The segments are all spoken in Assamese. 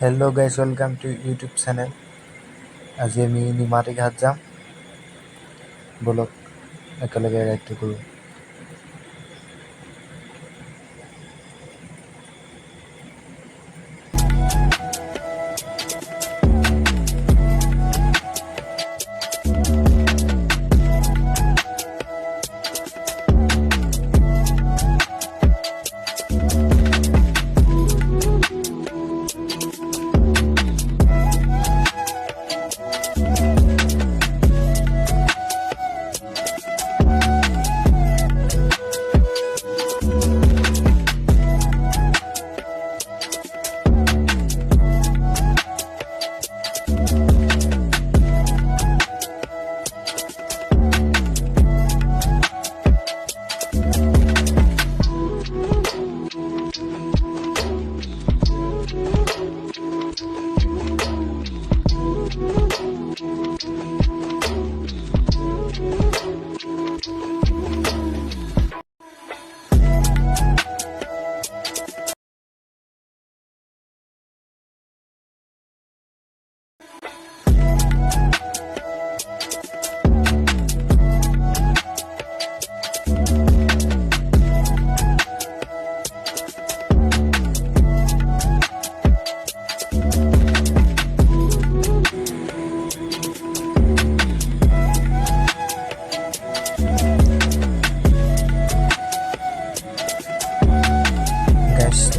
Hello' guys, welcome to YouTube channel. আজি আমি নিমাতী ঘাট যাম, ব'লক একেলগে ৰাইডটো কৰোঁ।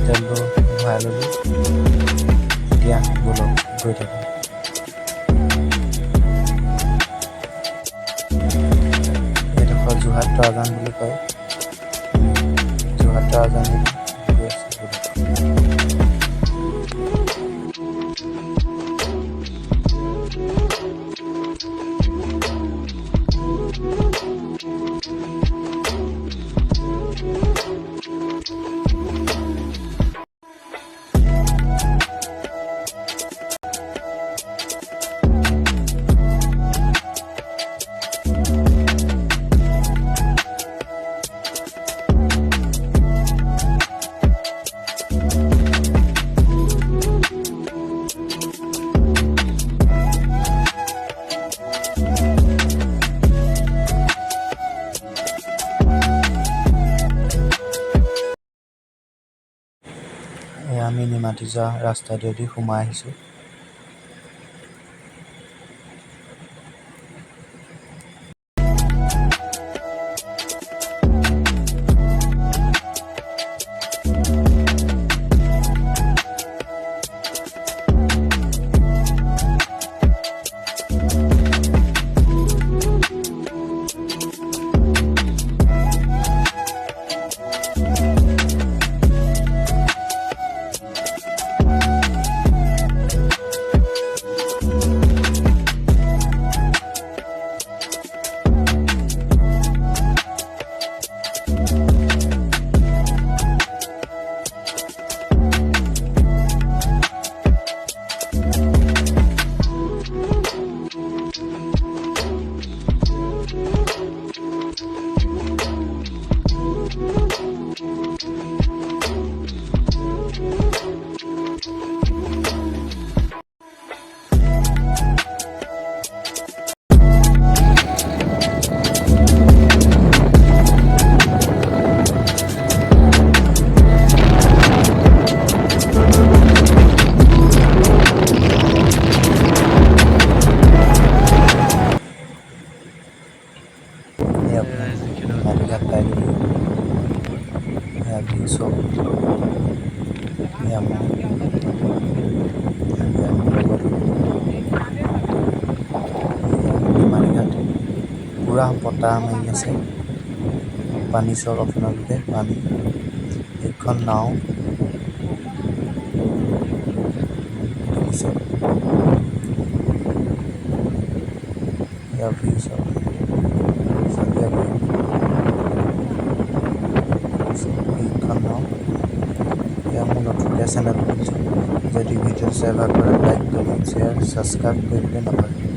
তেলটো ভৰাই ল'লোঁ, এতিয়া ব'লক গৈ থাকোঁ। এইডোখৰ যোৰহাট তৰাজান বুলি কয়। যোৰহাট তৰাজান গৈ আছোঁ। আমি নিমাতী যোৱা ৰাস্তাটোৱেদি সোমাই আহিছোঁ। নিমাতীঘাট পাই গ'লোঁ। ভিউ চব মোৰ লগত নিমাতীঘাট পূৰা বতাহ মাৰি আছে। পানী চাওক আপোনালোকে, পানী। এইখন নাও দেখিছে, ইয়াৰ ভিউ চাওক। এইখন নাও, এয়া মোৰ নতুনকৈ চেনেল খুলিছোঁ। যদি ভিডিঅ' চাই ভাল পায়, লাইক, কমেণ্ট, শ্বেয়াৰ, ছাবস্ক্ৰাইব কৰিবলৈ নাপাহৰিব।